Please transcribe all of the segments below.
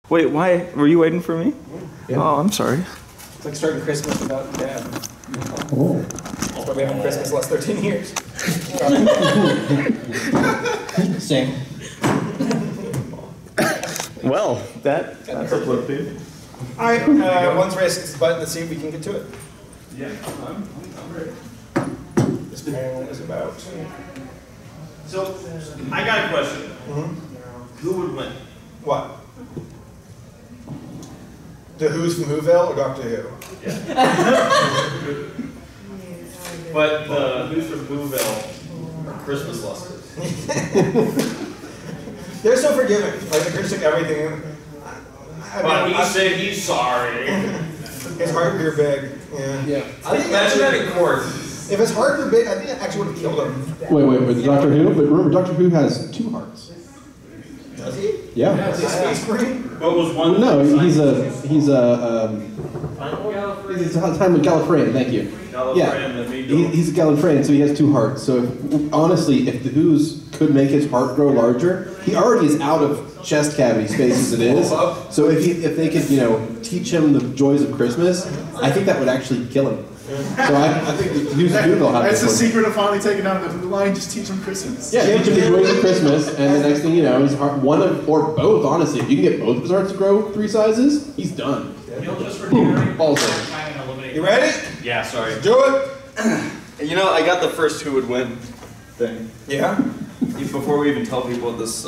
Wait, why? Were you waiting for me? Yeah. Oh, I'm sorry. It's like starting Christmas without Dad. Oh. That's why we haven't Christmas the last 13 years. Same. Well, that's a flip, dude. Alright, once race hits the button, let's see if we can get to it. Yeah, I'm ready. This panel is about. So, I got a question. Mm-hmm. Who would win? What? The Who's from Whoville or Doctor Who? Yeah. But the Who's from Whoville are Christmas lusters. They're so forgiving. Like, the Grinch took everything. But he said he's sorry. His heart grew big. Yeah. I think imagine that in court. If his heart grew big, I think it actually would have killed him. Wait, Doctor Who? But remember, Doctor Who has 2 hearts. Does he? Yeah. Is he a space marine? What was one? No, he's a time with Gallifreyan. Thank you. He's a Gallifreyan, so he has 2 hearts. So honestly, if the Who's could make his heart grow larger, he already is out of chest cavity space as it is. So if they could, teach him the joys of Christmas, I think that would actually kill him. So I think the Who's will have. That's the secret of finally taking down the line. Just teach him Christmas. Yeah, teach him the joys of Christmas, and the next thing you know, his heart, one of or both. Honestly, if you can get both of his hearts to grow 3 sizes, he's done. He'll just Balls in. You ready? Yeah, sorry. Do it. I got the first who would win thing. Yeah. Before we even tell people what this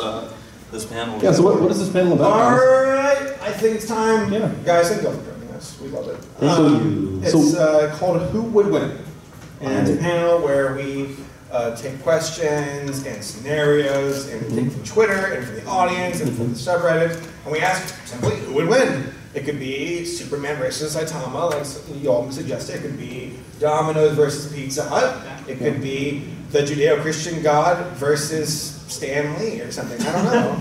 panel is. Yeah. So what is this panel about? All right. I think it's time. Yeah. Guys, thank you for joining us. We love it. It's called Who Would Win, and it's a panel where we take questions and scenarios, and we take from Twitter and from the audience and from the subreddit, and we ask simply who would win. It could be Superman versus Saitama, like you all suggested. It could be Domino's versus Pizza Hut. It could be the Judeo-Christian God versus Stan Lee or something. I don't know.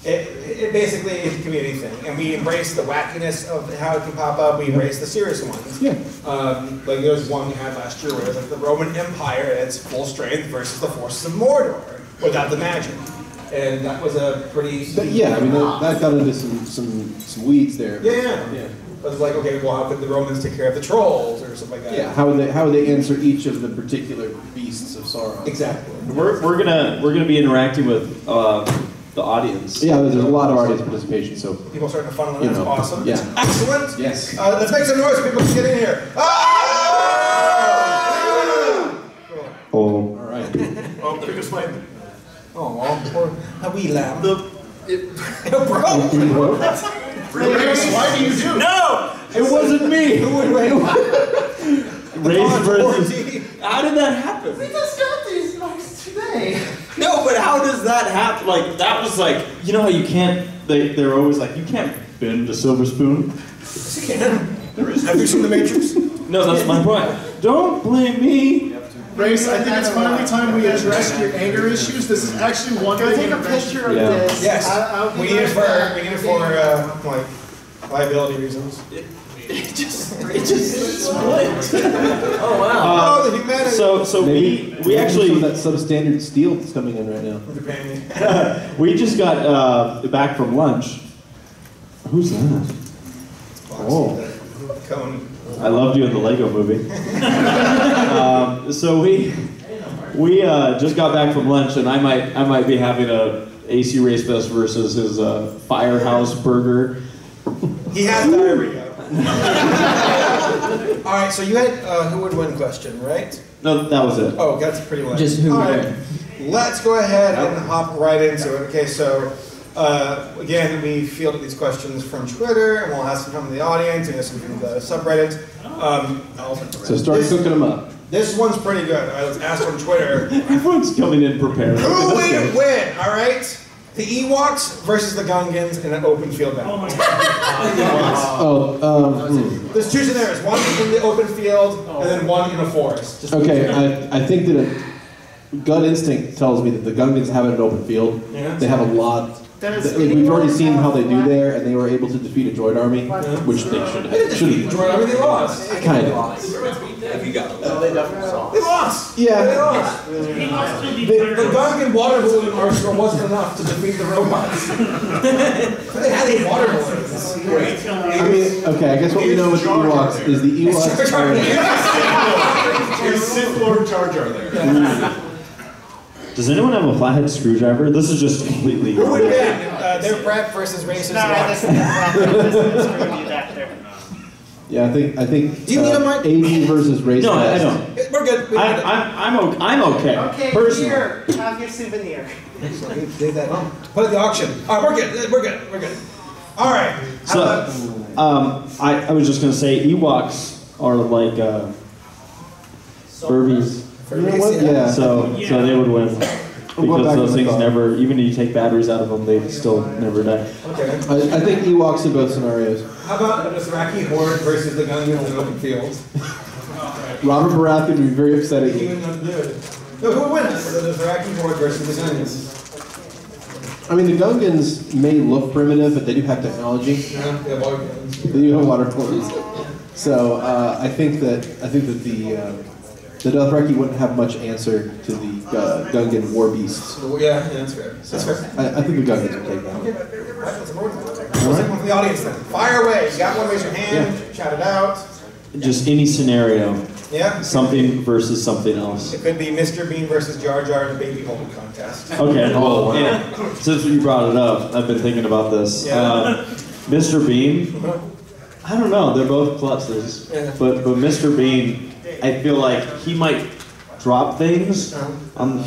It basically it can be anything, and we embrace the wackiness of how it can pop up. We embrace the serious ones. Yeah. Like there was one we had last year where it was like the Roman Empire at its full strength versus the forces of Mordor without the magic, and that was a pretty. Yeah, I mean that got into some weeds there. Yeah. It was like, okay, well, how could the Romans take care of the trolls or something like that? Yeah. How would they answer each of the particular beasts of Sauron? Exactly. We're gonna be interacting with the audience. Yeah, there's a lot of audience participation, so People starting to funnel in. That's awesome. Yeah. Excellent. Yes. Let's make some noise so people can get in here. Ah! All right. Oh, the biggest fight. Oh, poor a wee lamb. Why do you do? No! It wasn't me. Who would win? Race versus. How did that happen? We just got these books today. No, but how does that happen? Like that was like how you can't. They're always like you can't bend a silver spoon. Yes, you can. Have you seen The Matrix? No, that's my point. Don't blame me. Race, I think it's finally time we address your anger issues. This is actually one Can I thing. take a picture of Yeah. this? Yes. I'll We need it for like liability reasons. It just split. Oh wow. Oh, the humanity. So Maybe we actually some of that substandard steel that's coming in right now. we just got back from lunch. Who's that? Oh. Cone. I loved you in the Lego movie. So we just got back from lunch, and I might be having a ACRacebest versus his Firehouse burger. He has diarrhea. All right, so you had who would win question, right? No, that was it. Oh, that's pretty much. Just who All would right, win. let's go ahead and hop right into it. Okay, so again, we fielded these questions from Twitter, and we'll have some from the audience and some from the subreddit. So start cooking them up. This one's pretty good. All right, let's ask on Twitter. Everyone's coming in prepared. Who would win? All right, the Ewoks versus the Gungans in an open field battle. There's 2 scenarios: one in the open field, and then one in a forest. Just Okay, I think that gut instinct tells me that the Gungans have an open field. Yeah. They have a lot. We've already seen how they do there, and they were able to defeat a droid army, which they should have. They lost. Kind of. Have you got it? They lost. Yeah. They lost. The Gungan water balloon arsenal wasn't enough to defeat the robots. They had 8 water balloons. Okay, I guess what we know with the Ewoks is the Ewoks are... Is Sith Lord Jar Jar there? Does anyone have a flathead screwdriver? This is just completely... Who would win? Their prep versus racist This Ewoks. is going to be that there. Yeah, I think. Do you need a mic? AV versus race. No, I don't. We're good. I'm okay. Okay, Personally. here, have your souvenir. Leave that home. Put it at the auction. All right, we're good. All right. So, I was just gonna say Ewoks are like Furbies. You know what? Yeah. So they would win. Because those things never, even if you take batteries out of them, they still never die. Okay. I think Ewoks in both scenarios. How about the Dothraki horde versus the Gungans in open fields? Robert Baratheon would be very upset at He you. would not do it. No, who would win? The Dothraki horde versus the Gungans? I mean, the Gungans may look primitive, but they do have technology. Yeah, they have water guns. They do have water ponies. So I think that the Dothraki wouldn't have much answer to the Gungan war beasts. Yeah, that's fair. That's fair. I think the Gungans would take that. Okay. Let's take one from the audience then. Fire away. You got one, raise your hand, shout it out. Just any scenario. Yeah. Something versus something else. It could be Mr. Bean versus Jar Jar in a baby holding contest. Okay, well, since you brought it up, I've been thinking about this. Yeah. Mr. Bean, I don't know, they're both pluses. Yeah. But Mr. Bean, I feel like he might drop things on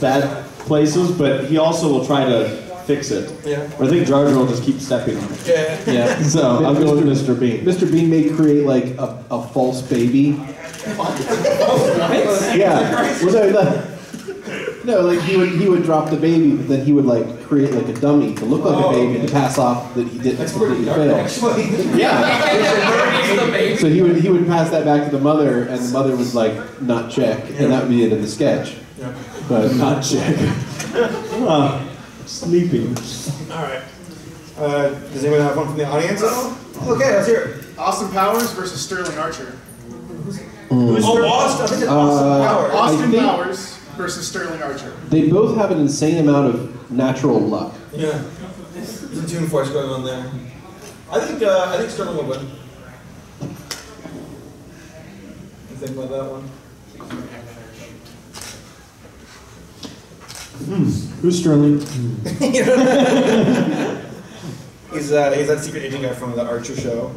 bad places, but he also will try to fix it. Yeah. Or I think Jar Jar will just keep stepping on it. Yeah. Yeah, so I'll go with Mr. Bean. Mr. Bean may create like a false baby. Yeah. Well, no, like he would drop the baby, but then he would like create like a dummy to look like a baby to pass off that he didn't completely fail. Actually. Yeah. So he would pass that back to the mother, and the mother would like not check, and that would be the end of the sketch. Yeah. But not check. Sleeping. All right. Does anyone have one from the audience at all? Okay, let's hear it. Austin Powers versus Sterling Archer. Austin. I think it's Austin Powers. Austin think- Powers versus Sterling Archer. They both have an insane amount of natural luck. Yeah. There's a tune force going on there. I think Sterling will win. You think about that one? Who's Sterling? He's that secret agent guy from the Archer show.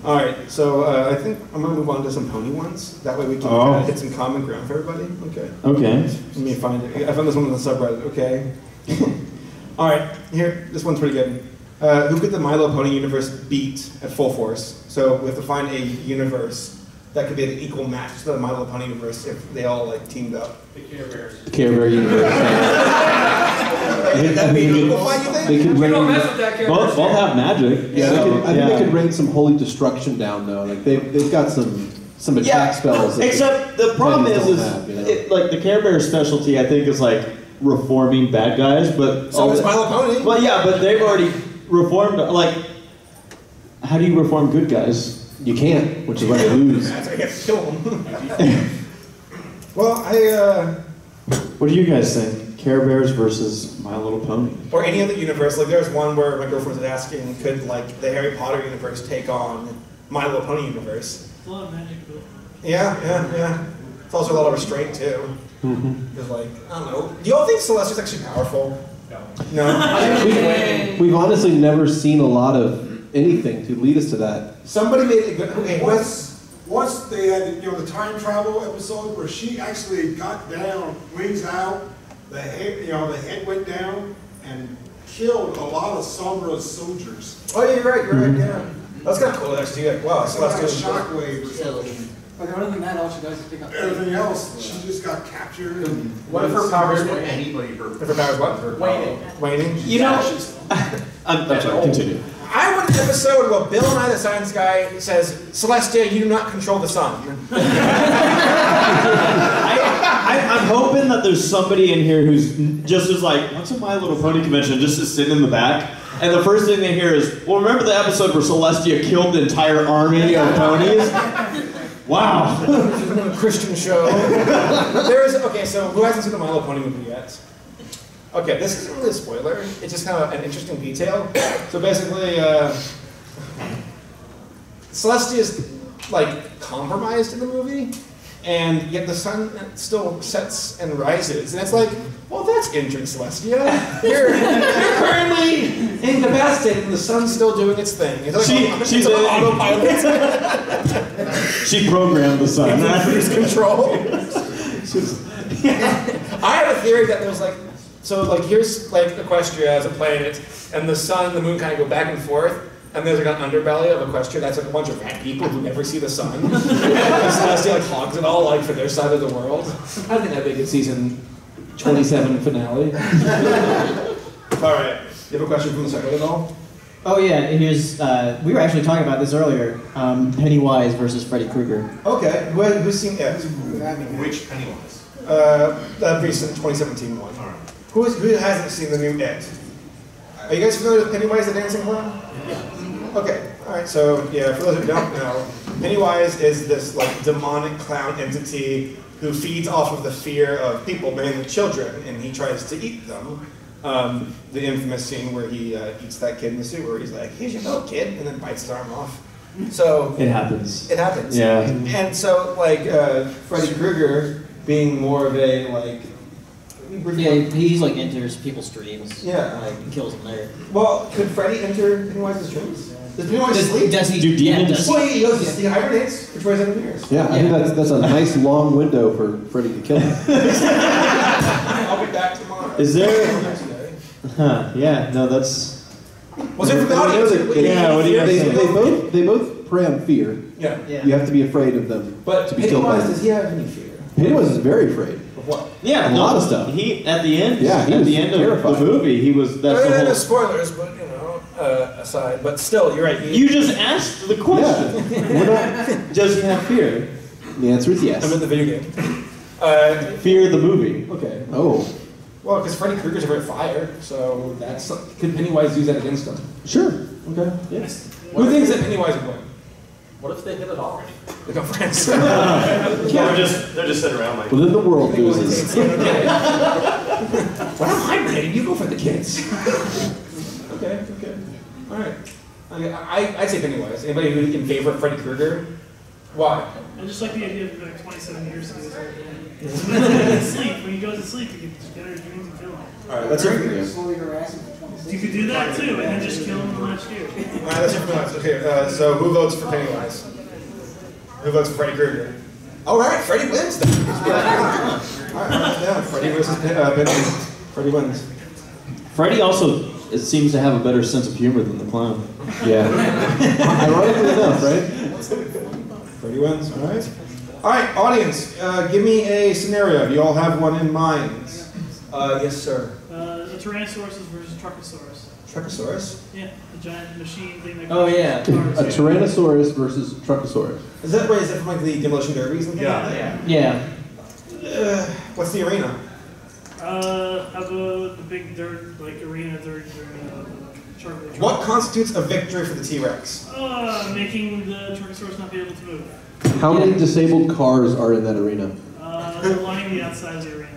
All right, so I think I'm gonna move on to some pony ones. That way we can kind of hit some common ground for everybody. Okay. Okay. Let me find it. I found this one on the subreddit. Okay. All right, here. This one's pretty good. Who could the My Little Pony universe beat at full force? So we have to find a universe that could be an equal match to the My Little Pony universe if they all like teamed up. Care Bear universe. That'd be an equal fight, you think? They could rain. Both have magic. Yeah, so, I think they could rain some holy destruction down though. Like they've got some attack spells. that Except the problem ponies is don't have, you know? like the Care Bear specialty, I think, is like reforming bad guys, but So it's My Little Pony. well, yeah, but they've already reformed. Like, how do you reform good guys? You can't, which is why they lose. That's why you have to kill them. Well, What do you guys think? Care Bears versus My Little Pony? or any other universe. Like there's one where my girlfriend was asking, could like the Harry Potter universe take on My Little Pony universe? It's a lot of magic, though. Yeah. It's also a lot of restraint too. Because like, I don't know. Do y'all think Celestia's actually powerful? No. We've honestly never seen a lot of anything to lead us to that. Somebody made a good. Okay, Once they had, the time travel episode where she actually got down, wings out, the head went down and killed a lot of Sombra's soldiers. Oh, yeah, you're right. Yeah. That's kind of cool actually. Yeah. Wow, It's like a Celestia. shockwave or something. But other than that, all she does is pick up. Everything else, she just got captured. And What if her powers were anybody hurt? If her powers what? Waning. You know, I'm sorry. Continue. I want an episode where Bill Nye the Science Guy says, Celestia, you do not control the sun. I'm hoping that there's somebody in here who's just is like, what's a My Little Pony convention? Just is sitting in the back. And the first thing they hear is, well, remember the episode where Celestia killed the entire army of ponies? Wow. This is a Christian show. Okay, so who hasn't seen the My Little Pony movie yet? Okay, this isn't really a spoiler. It's just kind of an interesting detail. So basically, Celestia is like compromised in the movie, and yet the sun still sets and rises, and it's like, well, that's interesting, Celestia. You're currently incapacitated, and the sun's still doing its thing. It's like She's on autopilot. She programmed the sun. Cruise control. I have a theory that there's like, so like here's like Equestria as a planet, and the sun and the moon kind of go back and forth, and there's like an underbelly of Equestria that's like a bunch of rat people who never see the sun. And Celestia like hogs it all like for their side of the world. I think that'd be a good season 27 finale. All right, you have a question from the second at all? Oh yeah, here's, we were actually talking about this earlier, Pennywise versus Freddy Krueger. Okay, who's seen it? Which Pennywise? The recent 2017 one. All right. Who hasn't seen the new It? Are you guys familiar with Pennywise the Dancing Clown? Yeah. Okay, alright, so yeah, for those who don't know, Pennywise is this like demonic clown entity who feeds off of the fear of people, mainly children, and he tries to eat them. The infamous scene where he eats that kid in the suit where he's like, here's your milk, kid, and then bites his arm off. So It happens. it happens. Yeah. And so like Freddy Krueger being more of a like Yeah, he's like enters people's dreams. Yeah. Like, kills them there. well, could Freddy enter Pennywise's dreams? Does Pennywise sleep? Does he? Do Yeah, demons- does Well, he? he goes, he hibernates for 27 years. Yeah, I think that's a nice long window for Freddy to kill him. I'll be back tomorrow. Is there? Next day. Huh? Yeah. No, that's. Was it from the audience? Yeah. What do you guys think? They both prey on fear. Yeah. Yeah. You have to be afraid of them. But to be killed by Pennywise, them. does he have any fear? Pennywise is very afraid. Of what? Yeah. A lot of stuff. He at the end. Yeah, he at was the end of terrified. the movie, he was. That's the No whole. spoilers, but you know, aside. But still, you're right. You just asked the question. We're not, Does he have fear? the answer is I'm yes. in the video game. Fear the movie. Okay. Oh, Well, because Freddy Krueger's afraid of fire, so that's could Pennywise use that against him? sure. Okay. Yes. Who thinks that Pennywise would win? What if they hit it off? They go friends. They're just sitting around like. Well, then the world loses. When I'm hibernating, you go for the kids. Okay. All right. I'd say Pennywise. Anybody who's in favor of Freddy Krueger? Why? I just like the idea of like 27 years ago. When he goes to sleep, you can just get her dreams and kill him. All right, let's hear from you. Slowly harassing for 26 You could do that too, and then just kill him last year. All right, let's hear from Pennywise. Okay, so who votes for Pennywise? Who votes for Freddy Krueger? All right, Freddy wins then. All right, yeah, Freddy versus Pennywise. Freddy wins. Freddy also seems to have a better sense of humor than the clown. Yeah. Ironically enough, right? Freddy wins. All right. All right, audience, give me a scenario. Do you all have one in mind? Yes, sir. The Tyrannosaurus versus Truckosaurus. Truckosaurus. Yeah, the giant machine thing that Oh, yeah. A Tyrannosaurus versus Truckosaurus. Is that from like the demolition derbies and things like that? Yeah. What's the arena? I'll go with the big dirt, like arena dirt. Chocolate. What constitutes a victory for the T-Rex? Making the Truckosaurus not be able to move. How many disabled cars are in that arena? Lining the outside of the arena.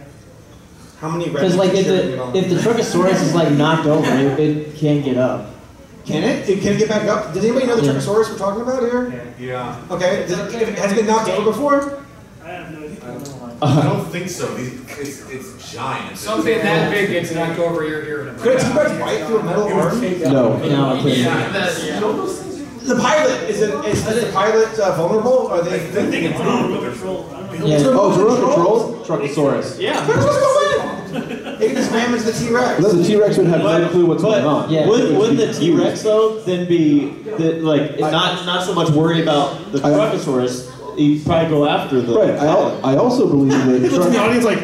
How many Because like if the Truckosaurus is like knocked over, it can't get up. Can it? Can it get back up? Does anybody know the Yeah. Truckosaurus we're talking about here? Yeah. Okay. Has it been knocked over before? I have no idea. I don't think so. It's giant. Something that big gets knocked over your ear. Could a T-Rex bite through a metal arm? No. No, it can't. The pilot, is the pilot vulnerable? Are they? I think it's on remote control. I don't know. Yeah. Oh, it's remote control? Truckosaurus. Yeah. They can just ram into the T-Rex. Well, the T-Rex would have no clue what's going on. Yeah. Wouldn't the T-Rex though then be not so much worried about the Truckosaurus? He'd probably go after the. Right. I also believe that The audience like,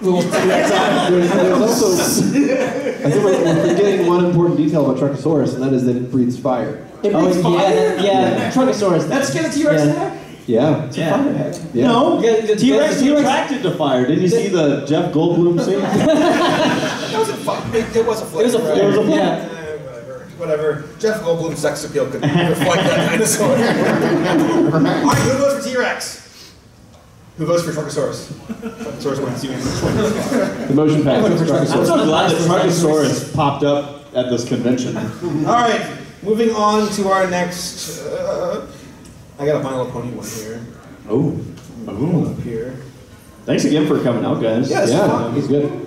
there's also, I think we're forgetting one important detail about Truckosaurus, and that is that it breathes fire. It Oh, breathes fire? yeah, Truckosaurus. That's scared the T-Rex Yeah. attack? Yeah. Yeah. Yeah. No, the T-Rex the is attracted to fire. Didn't you see the Jeff Goldblum scene? That was a fun. It was a flick. It was a right? flick, It was a flick. yeah. Whatever. Jeff Goldblum's sex appeal could reflect that dinosaur. All right, who votes for T-Rex? Who votes for Truckosaurus? Truckosaurus wins. You win. The motion passes. I'm Truckosaurus. so glad that Truckosaurus popped up at this convention. All right, moving on to our next I got a My Little Pony one here. Oh. Up here. Thanks again for coming out, guys. Yeah, He's good.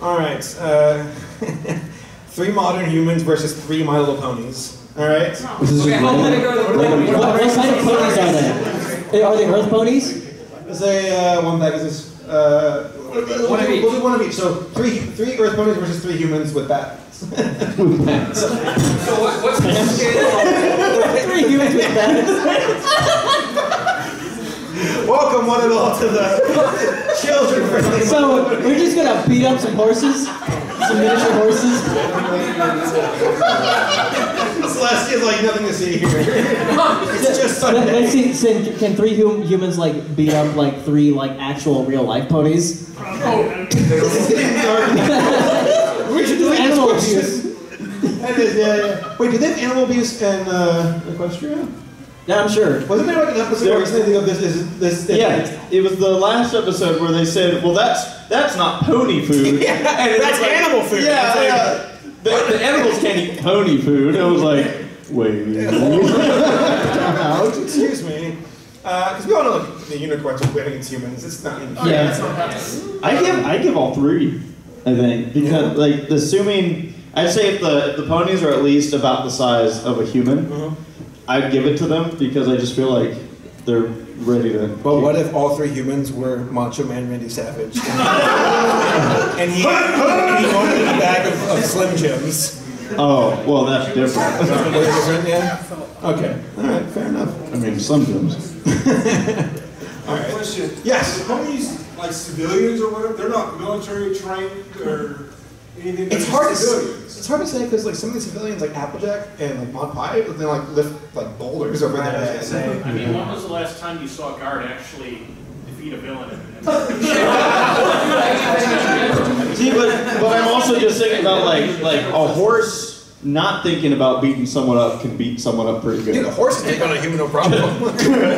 All right. 3 modern humans versus 3 My Little Ponies. All right. This is just What kind of ponies are they? Are they Earth ponies? Let's say one bag is this. We'll do one of each. So 3 Earth ponies versus 3 humans with bats. with bats. So what's the scale? 3 humans with bats. Welcome one and all to the children friendly. So we're just gonna beat up some horses, some miniature horses. Celestia's like nothing to see here. It's just Sunday. Let's see, can 3 humans like beat up like 3 like actual real life ponies? We should do Animal abuse. That is, yeah. Wait, did they have animal abuse in Equestria? Yeah, I'm sure. Wasn't there like an episode where something of this? Yeah, it was the last episode where they said, "Well, that's not pony food." Yeah, and that's like, animal food. Yeah, the animals can't eat pony food. It was like, wait. Excuse me. Because we all know like, the unicorns are winning against humans. It's not. I give all 3. I think because like assuming I'd say if the ponies are at least about the size of a human. I'd give it to them because I just feel like they're ready to. But what if all 3 humans were Macho Man Randy Savage? and he owned a bag of Slim Jims. Oh, well, that's different. Yeah? Okay. All right, fair enough. I mean, some gyms. All right. Question. Yes. Ponies, like civilians or whatever, they're not military trained or anything. It's hard to say because like some of the civilians like Applejack and like Mod Pie, they like lift like boulders over their heads. I mean, when was the last time you saw a guard actually defeat a villain? See, but I'm also just thinking about like a horse not thinking about beating someone up can beat someone up pretty good. Dude, a horse can take on a human no problem.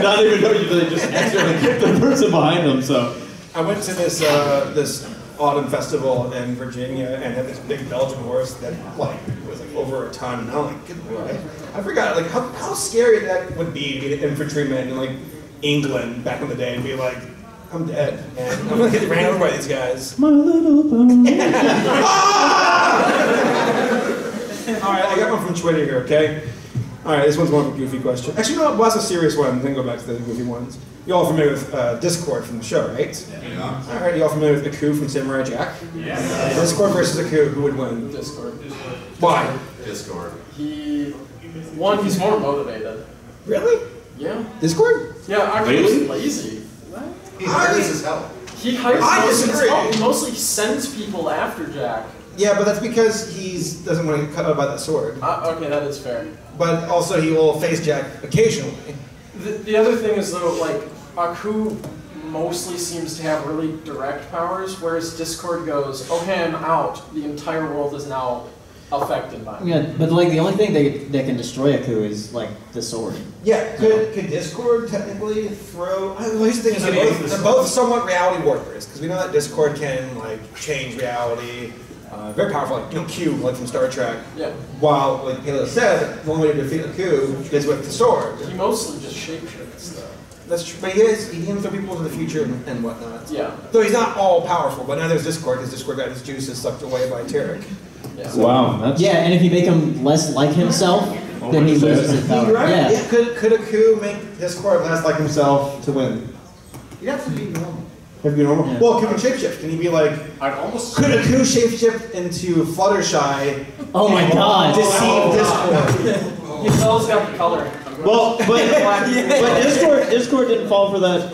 Not even know they just accidentally kick the person behind them. So I went to this this autumn festival in Virginia and had this big Belgian horse that like was like over a ton. And I'm like, good boy. I forgot like how scary that would be to be an infantryman in like England back in the day and be like, I'm dead and I'm gonna get ran over by these guys. My little pony. All right, I got one from Twitter here. Okay. All right, this one's more of a goofy question. Actually, no, well, that's a serious one. Then go back to the goofy ones. You all familiar with Discord from the show, right? Yeah. All right, you all familiar with Aku from Samurai Jack? Yeah. Discord versus Aku, who would win? Discord. Why? Discord. He's more motivated. Really? Yeah. Discord? Yeah, Aku's Really? lazy. He hires his help. He hires I most of his disagree. help. He mostly sends people after Jack. Yeah, but that's because he doesn't want to get cut out by that sword. Okay, that is fair. But also, he will face Jack occasionally. The other thing is though, like, Aku mostly seems to have really direct powers, whereas Discord goes, okay, I'm out. The entire world is now affected by me. Yeah, but like the only thing that can destroy Aku is like the sword. Yeah, could Discord technically throw... Well, here's the thing, is they're both somewhat reality warpers, because we know that Discord can, like, change reality. Very powerful, like, Q, like from Star Trek. Yeah. While, like Halo said, the only way to defeat Q is with the sword. He mostly just shapeshifts, though. That's true, but he can throw people into the future and whatnot. Yeah. Though he's not all powerful, but now there's Discord, because Discord got his juices sucked away by Tarek. Yeah. Wow, that's Yeah, and if you make him less like himself, then he loses his power. You're right. Yeah. Could Aku make Discord less like himself to win? You'd have to be normal. Have to be normal? Yeah. Well, Aku can shapeshift. Can he be like... I'd almost Could Aku shapeshift into Fluttershy? Oh my God. Deceive Discord. He's always got the color. well, but Discord didn't fall for that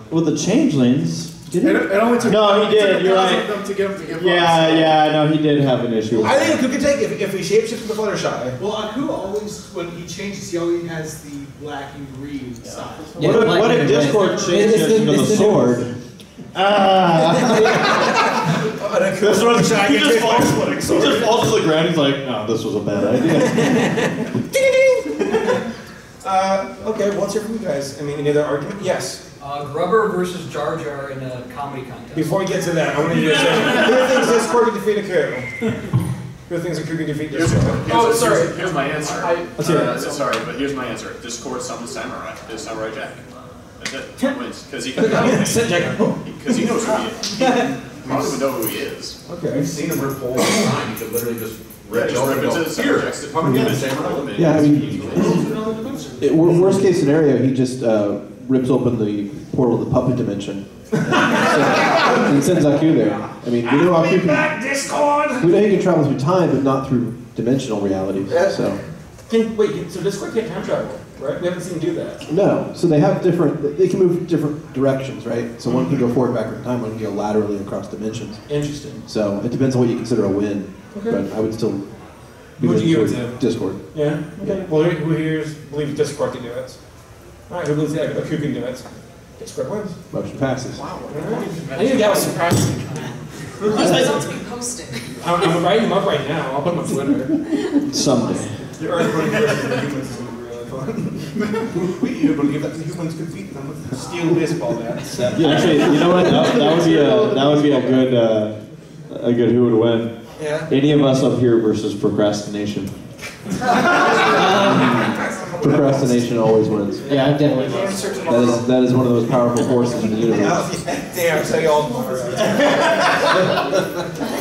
with the changelings. Did he? It only took No, he did. You're thousand right. of them to give up. Yeah, no, he did have an issue. I think Aku could take it if he shapeshifts into Fluttershy. Well, Aku always, when he changes, he always has the black and green side. Yeah, What if like- Discord it's changed the- into it's the the sword? That's what he just falls to the ground. He's like, no, this was a bad idea. Okay, well, let's hear from you guys. I mean, any other argument? Yes. Grubber versus Jar Jar in a comedy contest. Before we get to that, I want you to say, who thinks Discord can defeat Aku? Who thinks Aku can defeat Here's my answer. Let's hear it. Sorry, but here's my answer. Discord summons Samurai. Is Samurai Jack. That's it. He wins. Because he can Because he knows who he is. He probably would know who he is. Okay. We've seen him rip holes in time. You could literally just rip into the Samurai Jack's Yeah, I mean, worst case scenario, he just rips open the portal of the puppet dimension. And sends Aku there. I mean, we know Aku can. Discord! We know he can travel through time, but not through dimensional realities. So. So Discord can't time travel, right? We haven't seen him do that. No, so they have different. They can move different directions, right? So one can go forward, backward in time. One can go laterally across dimensions. Interesting. So it depends on what you consider a win. Okay. But I would still. Who would you give it to? Discord. Yeah. Okay. Well, who here believes Discord can do it? All right. Who believes Aku can do it? Discord wins. Motion passes. Wow. I think that was surprising. Results being posted. I'm writing them up right now. I'll put them on Twitter. Someday. The Earth versus the humans is going to be really fun. We believe that the humans could beat them with steel baseball bats. Yeah, actually, you know what? That would be a good who would win. Yeah. Any of us up here versus procrastination. Procrastination always wins. Yeah, I've definitely lost. That is one of those powerful forces in the universe. Damn, so y'all tomorrow.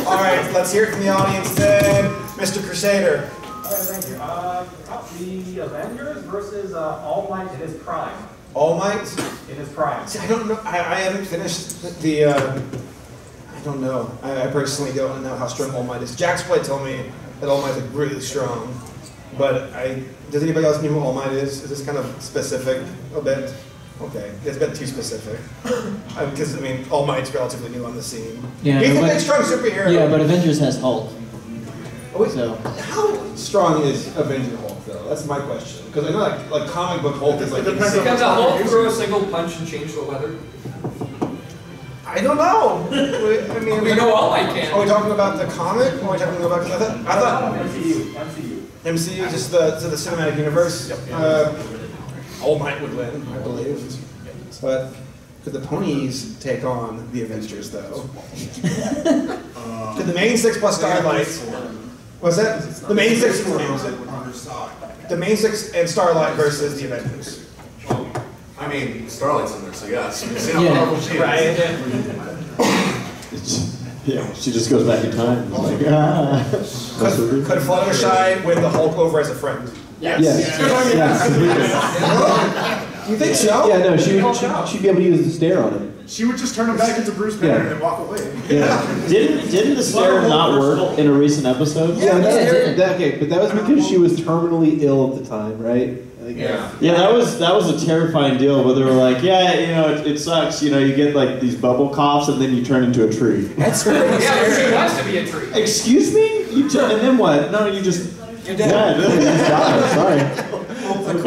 All right, let's hear it from the audience then. Mr. Crusader. All right, thank you. The Avengers versus All Might in his prime. All Might? In his prime. See, I don't know. I haven't finished the. I don't know. I personally don't know how strong All Might is. Jack's play told me that All Might is really strong, but does anybody else know who All Might is? Is this kind of specific a bit? Okay, it's a bit too specific. Because, I mean, All Might's relatively new on the scene. Yeah, He's a big, strong superhero. Yeah, but Avengers has Hulk. So. How strong is Avenger Hulk, though? That's my question. Because I know, like comic book Hulk is like. Can the Hulk throw a single punch and change the weather? I don't know. I mean, we know All Might can. Are we talking about the comic? Or are we talking about? I thought MCU, just the cinematic universe. All Might would win, I believe. But could the ponies take on the Avengers, though? Could the main six plus Starlight? What's that? The main six. The main six and Starlight versus the Avengers. I mean, Starlight's in there, so yes. Right. Yeah, she just goes back in time. Like, Could Fluttershy win the Hulk over as a friend? Yes. You think so? Yeah, no, she'd be able to use the stare on him. She would just turn him back into Bruce Banner and walk away. Yeah. Didn't the stare not work in a recent episode? Yeah, okay, but that was because she was terminally ill at the time, right? Yeah, that was a terrifying deal. Where they were like, yeah, you know, it sucks. You know, you get like these bubble coughs, and then you turn into a tree. That's crazy. Yeah, she wants to be a tree. Excuse me? And then what? No, you just. You're dead. Yeah, you just die. Sorry.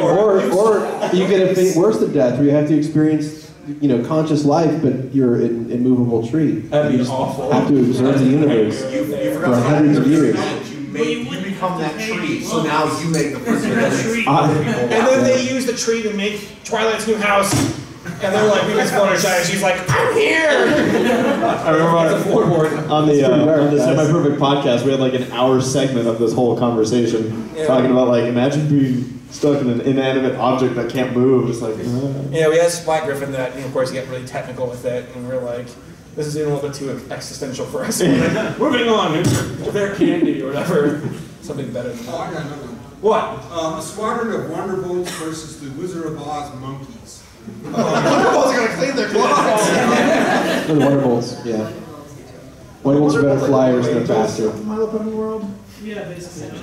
Or you get a fate worse than death, where you have to experience, you know, conscious life, but you're an immovable tree. That'd be awful. Have to observe the universe for hundreds of years. You become that tree, so now you make the person tree. And then they use the tree to make Twilight's new house. And they're like, we miss Fluttershy, and she's like, I'm here! I remember on the Semi-Perfect podcast, we had like an hour segment of this whole conversation talking about like, imagine being stuck in an inanimate object that can't move. Just like, Yeah, we had Spike Griffin that, and of course, he got really technical with it, and we're like, this is getting a little bit too existential for us. Like, moving on to their candy or whatever. Something better than that. Oh, I got another one. What? A squadron of Wonderbolts versus the Wizard of Oz monkeys. Wonderbolts are gonna clean their claws. The Wonderbolts, yeah. Wonderbolts are better flyers and they're faster. My Little Pony World? Yeah, basically.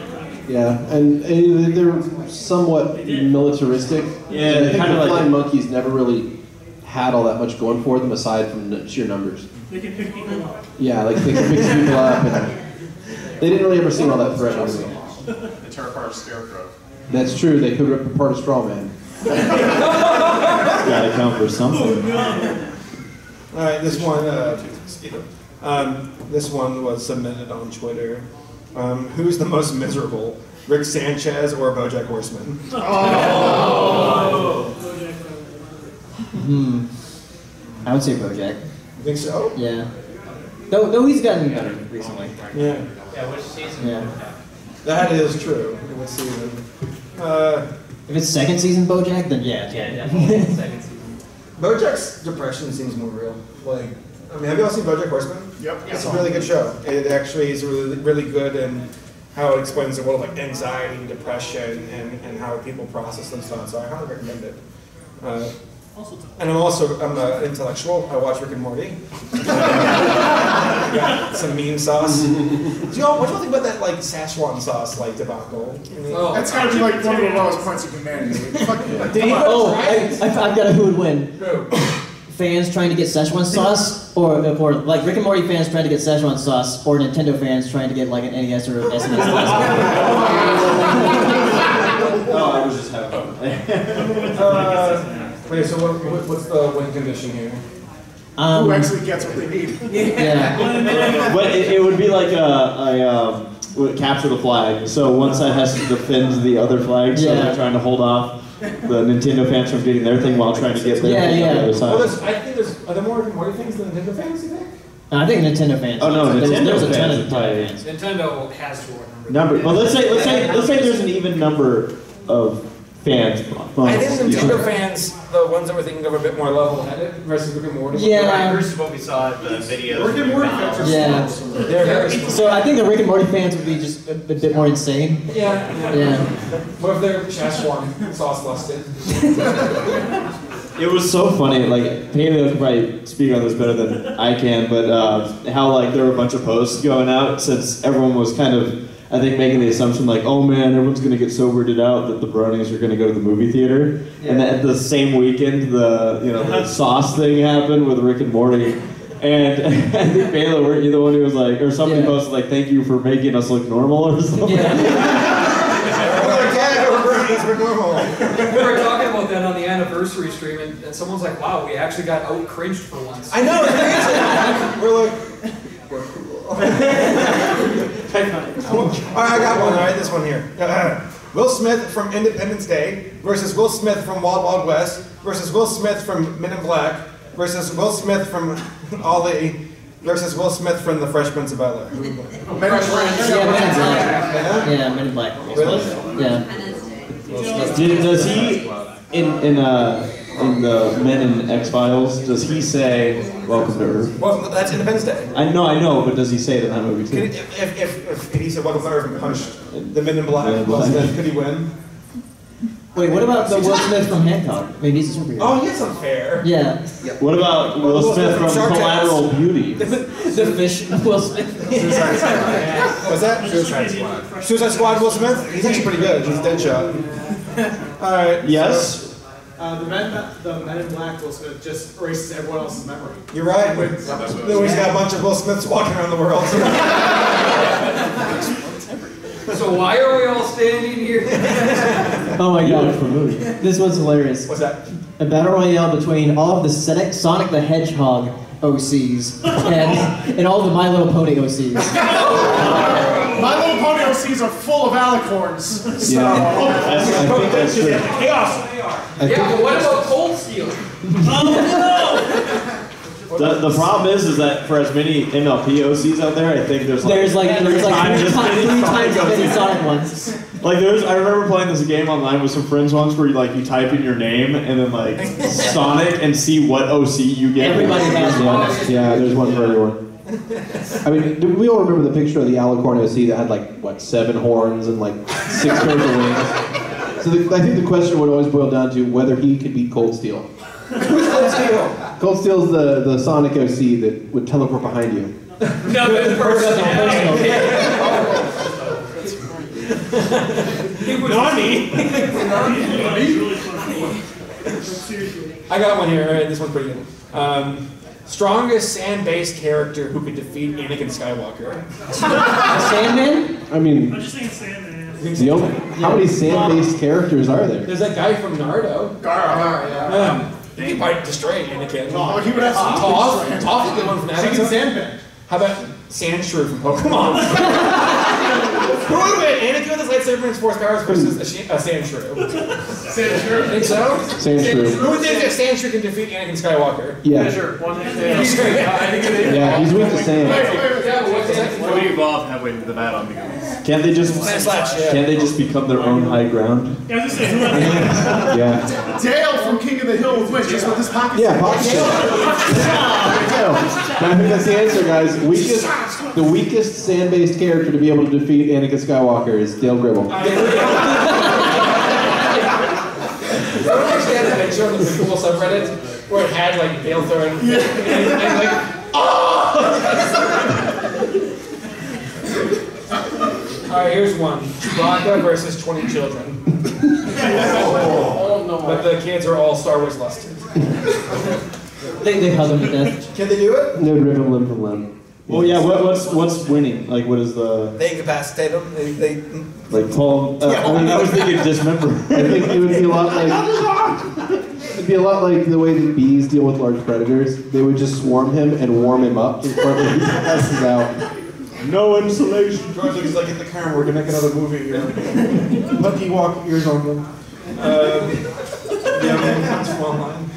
Yeah, and they're somewhat militaristic. Yeah, and I think kind of the like flying monkeys never really had all that much going for them aside from the sheer numbers. They can pick people up. Yeah, like they can mix people up, and they didn't really ever seem all that threatening to me. They tear apart a scarecrow. That's true. They could rip apart a straw man. gotta count for something. All right, this one was submitted on Twitter. Who's the most miserable, Rick Sanchez or BoJack Horseman? I would say BoJack. You think so? Yeah. Though he's gotten better recently. Yeah. Yeah, which season? Yeah. That is true. What season? If it's second season BoJack, then yeah. Yeah, definitely second season. BoJack's depression seems more real. Like, I mean, have you all seen BoJack Horseman? Yep. It's a really good show. It actually is really, really good in how it explains the world of like anxiety and depression and how people process themselves. So I highly recommend it. And I'm an intellectual. I watch Rick and Morty. Got some meme sauce. What do y'all think about that like Szechuan sauce like debacle? That's gotta be like one of the lowest points of humanity. I've got a who would win. Fans trying to get Szechuan sauce, or like Rick and Morty fans trying to get Szechuan sauce, or Nintendo fans trying to get like an NES or SNES sauce. Oh, I was just having fun. Wait, so what's the win condition here? Who actually gets what they need? Yeah. But it would be like capture the flag. So one side has to defend the other flag, so they're trying to hold off the Nintendo fans from getting their thing while trying to get their thing on the other side. Well, I think are there more Rick and Morty things than Nintendo fans, you think? I think Nintendo fans. Oh no, there's a ton of Nintendo fans. Nintendo has to number. Well, let's say there's an even number of fans. I think Nintendo fans, the ones that we're thinking of, are a bit more level-headed versus Rick and Morty. Yeah. Versus what we saw at the video. Rick and Morty fans are Yeah. So I think the Rick and Morty fans would be just a bit more insane. Yeah. What if they're Szechuan sauce lusted? It was so funny. Like Paleo could probably speak on this better than I can, but how like there were a bunch of posts going out since everyone was kind of, I think, making the assumption like, oh man, everyone's gonna get so weirded out that the bronies are gonna go to the movie theater. Yeah. And then at the same weekend, the sauce thing happened with Rick and Morty. And I think Bela, weren't you the one who was like, or somebody posted like, thank you for making us look normal or something? We're normal. We were talking about that on the anniversary stream, and someone's like, wow, we actually got out-cringed for once. I know, it's amazing. We're like, we're cool. Alright, I got one, alright, this one here. Will Smith from Independence Day versus Will Smith from Wild Wild West versus Will Smith from Men in Black versus Will Smith from Ali versus Will Smith from The Fresh Prince of Bel-Air. Men in Black. Yeah, Men in Black. Really? Yeah. Does he in the Men in X-Files, does he say "Welcome to Earth"? Well, that's Independence Day. I know, but does he say it in that movie too? If he said "Welcome to Earth" and punched the Men in Black, Will Smith, could he win? Wait, what about the Will Smith from Hancock? Maybe he's a superhero. Oh, he's unfair. Yeah. What about Will Smith from Collateral Beauty? The fish, Will Smith. What's that? Suicide Squad. Suicide Squad, Will Smith? He's actually pretty good. He's Deadshot. Alright. Yes? The Men in Black Will Smith just erases everyone else's memory. You're right. Then he's got a bunch of Will Smiths walking around the world. So why are we all standing here? Oh my god, this one's hilarious. What's that? A battle royale between all of the Sonic the Hedgehog OCs and all the My Little Pony OCs. My Little Pony OCs are full of alicorns. So. I think that's true. Chaos! Yeah, but what about Cold Steel? The problem is that for as many MLP OCs out there, I think there's like three times as many Sonic ones. Like I remember playing this game online with some friends once where you type in your name and then like Sonic and see what OC you get. Everybody has one. Yeah, there's one for everyone. I mean, we all remember the picture of the alicorn OC that had like 7 horns and like 6 pairs of wings. So I think the question would always boil down to whether he could beat Cold Steel. Who's Cold Steel? Cold Steel's the Sonic OC that would teleport behind you. Nothing personal. Nani? I got one here. All right, this one's pretty good. Strongest sand-based character who could defeat Anakin Skywalker. Sandman? I mean, I'm just thinking Sandman. how many sand-based characters are there? There's that guy from Naruto. Gara, yeah. He might destroy Anakin. Oh, he would have to Toph is the one from Avatar. Sandman. How about Sandshrew from Pokemon? Who would win? Anakin with his lightsaber and his force powers versus a sand shrew? Sand shrew? Think so? Sand shrew. Who thinks that sand shrew can defeat Anakin Skywalker? Yeah. Sure. Yeah, he's weak to sand. What do you evolve halfway into the battle and become? Can't they just become their own high ground? Yeah, I was gonna say, who Yeah. Dale from King of the Hill with Wish, just with his pocket. Yeah, pocket shell. I think that's the answer, guys. The weakest sand-based character to be able to defeat Anakin Skywalker is Dale Gribble. I don't understand the picture on the Prequel subreddit where it had like Dale throwing and like, oh! Alright, here's one. Chewbacca versus 20 children. Oh no. But the kids are all Star Wars lusted. They hug him to death. Can they do it? They would rip him limb from limb. Well, yeah. What's winning? Like, what is the They incapacitate them. They like Paul? I mean, I was thinking dismember. I think it would be a lot like it'd be a lot like the way that bees deal with large predators. They would just swarm him and warm him up to the point where he passes out. No insulation. George looks like in the car. We're gonna make another movie here. Lucky walk ears on them. Yeah, man, that's one line.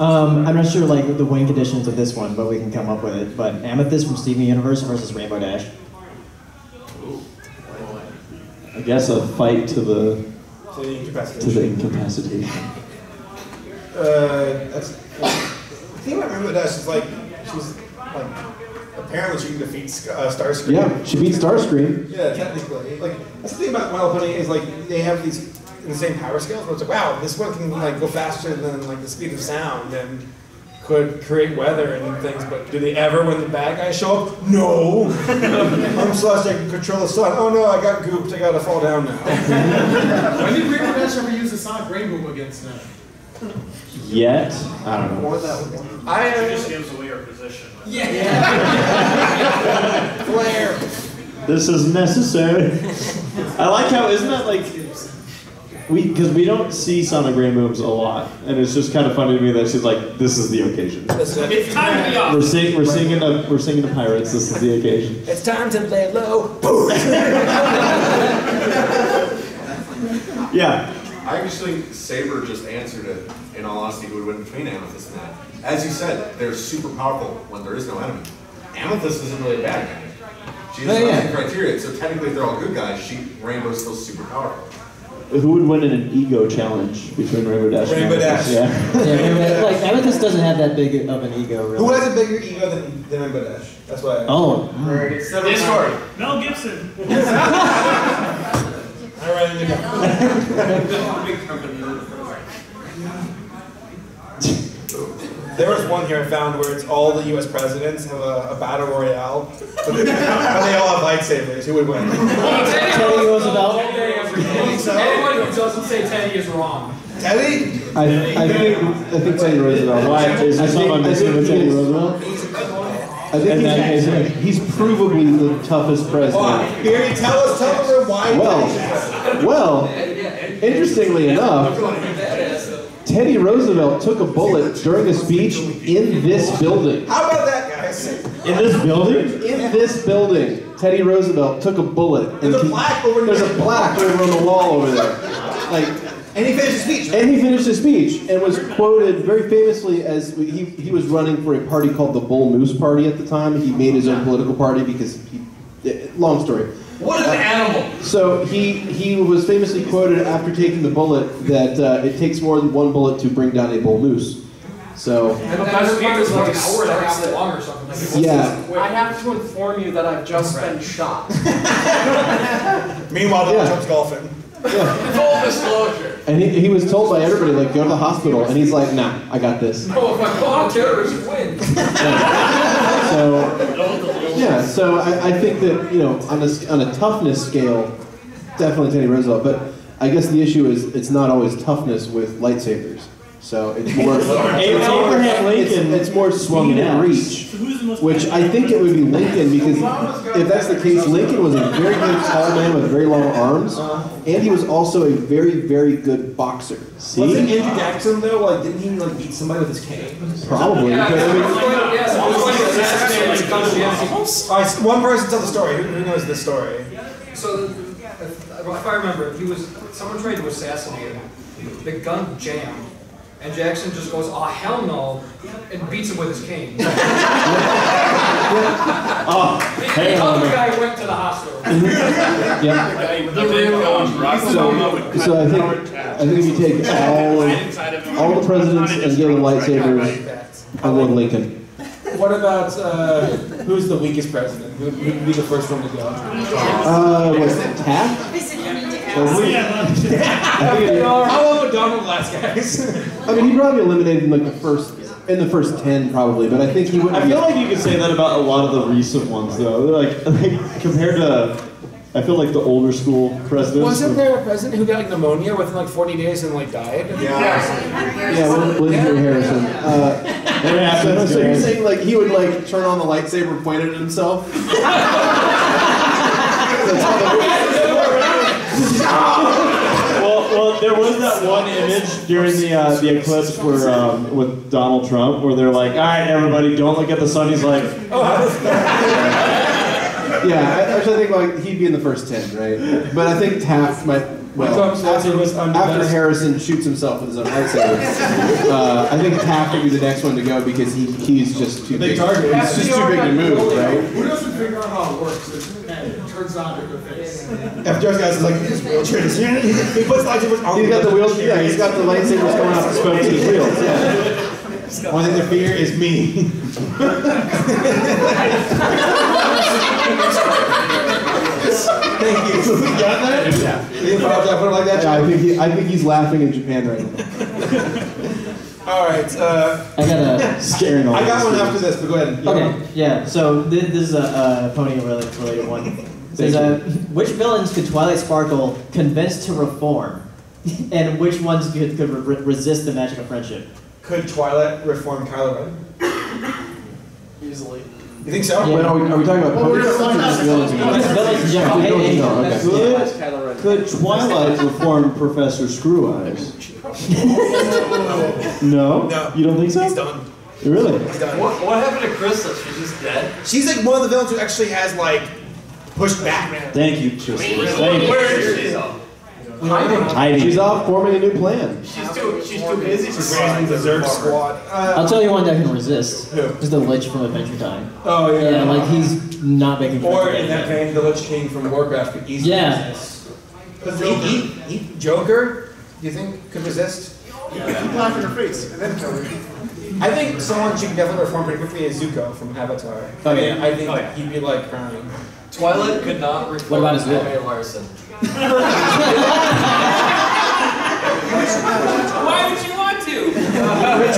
I'm not sure like the win conditions of this one, but we can come up with it. But Amethyst from Steven Universe versus Rainbow Dash. I guess a fight to the incapacitation. That's. The thing about Rainbow Dash is like she's like apparently she can defeat Starscream. Yeah, she beat Starscream. Yeah, technically. Like that's the thing about My Little Pony is like they have these insane power scales where it's like, wow, this one can like go faster than like the speed of sound and could create weather and things, but do they ever when the bad guys show up? No! I'm Slash, I can control the sun. Oh no, I got gooped, I gotta fall down now. When did Rainbow Dash ever use the Sonic Rainbow against them? Yet, I don't know. Or that one. She just gives away her position. Yeah! Flare! This is necessary. I like how, isn't that like, because we don't see Sonic Rainbows a lot, and it's just kind of funny to me that she's like, this is the occasion. It's time to be off. We're singing to pirates, this is the occasion. It's time to play low. Yeah. I actually, Saber just answered it, in all honesty, who would win between Amethyst and that. As you said, they're super powerful when there is no enemy. Amethyst isn't really a bad guy. She doesn't have the criteria, so technically if they're all good guys, Rainbow's still super powerful. Who would win in an ego challenge between Rainbow Dash and Rainbow Amethyst? Dash. Yeah, like Amethyst doesn't have that big of an ego, really. Who has a bigger ego than Rainbow Dash? That's why. Oh. Discord. Mel Gibson. All right, there you go. There was one here I found where it's all the U.S. presidents have a battle royale, but they all have lightsabers. Who would win? Teddy Roosevelt. Anyone who doesn't say Teddy is wrong. Teddy? I think Teddy Roosevelt. Why? Is there someone missing with Teddy Roosevelt? I think he's provably the toughest president. Beardy, tell us why. Well, interestingly enough, Teddy Roosevelt took a bullet during a speech in this building. How about that, guys? In this building? In this building, Teddy Roosevelt took a bullet. And There's a plaque over There's a plaque over on the wall over there. And he finished his speech. And he finished his speech and was quoted very famously as he was running for a party called the Bull Moose Party at the time. He made his own political party because long story. What an animal! So he was famously quoted after taking the bullet that it takes more than one bullet to bring down a bull moose. So. And the best speech is like an hour and a half long or something. Yeah. I have to inform you that I've just been shot. Meanwhile, Donald Trump's golfing. Full disclosure. And he was told by everybody, like, go to the hospital. And he's like, nah, I got this. No, if I call out terrorists, win. So I think that, on a toughness scale, definitely Teddy Roosevelt. But I guess the issue is it's not always toughness with lightsabers. So it's more Abraham Lincoln. It's more speed and reach. Which I think it would be Lincoln, because if that's the case, Lincoln was a very good tall man with very long arms, and he was also a very, very good boxer. See? Wasn't Andrew Jackson though? Like, didn't he beat somebody with his cane? Probably. One person tell the story. Who knows this story? So, if I remember, someone tried to assassinate him. The gun jammed, and Jackson just goes, "Oh hell no," and beats him with his cane. The other guy went to the hospital. So I think if you take all the presidents and give them lightsabers, I'm going Lincoln. What about who's the weakest president? Who would be the first one to go? Was it Taft? How long would Donald last, guys? I mean, he probably eliminated in like the first 10 probably, but I think he would. I feel like you could say that about a lot of the recent ones though. Like compared to, I feel like the older school presidents. Wasn't there a president who got like pneumonia within like 40 days and like died? Yeah, William Harrison. So you're saying like he would like turn on the lightsaber and point it at himself? Well, there was that one image during the eclipse where with Donald Trump where they're like, all right, everybody, don't look at the sun. He's like, yeah, I think like he'd be in the first 10, right? But I think Taft might. Well, after Harrison shoots himself with his own lightsaber, I think Taft would be the next one to go because he's just too big. He's just too big to move, right? Who doesn't figure out how it works? It turns on in the face. FDR's guys is like, his wheelchair. He puts lightsabers on. He's got the wheels. Yeah, he's got the lightsabers going off the spokes of his wheels. Yeah. Only thing to fear is me. Thank you. You got that? Yeah. You apologize for it like that? Yeah, I think he's laughing in Japan right now. All right. I got a scaring. I got one after this, but go ahead. Okay. Yeah. So this is a pony related one. It says, which villains could Twilight Sparkle convince to reform, and which ones could resist the magic of friendship? Could Twilight reform Kylo Ren? Easily. You think so? Yeah. Wait, are we talking about ponies or just villains? Could Twilight reform Professor Screw Eyes? No? You don't think so? He's done. Really? He's done. What happened to Krista? She's just dead? She's like one of the villains who actually has like pushed back. Thank you, Tristan. Thank you. Where is she? Hiding. She's off forming a new plan. She's too busy to raising the Zerg squad. I'll tell you one that can resist. Who? Is the Lich from Adventure Time. Oh yeah. Yeah, like he's not making. Or in that vein, the Lich King from Warcraft could easily resist. Because Joker, do you think could resist? Yeah. Keep laughing in her face and then kill her. I think someone she can definitely reform pretty quickly is Zuko from Avatar. Oh yeah. I think he'd be like crying. Twilight could not reform What about his will? Emma Larson. Why would you want to?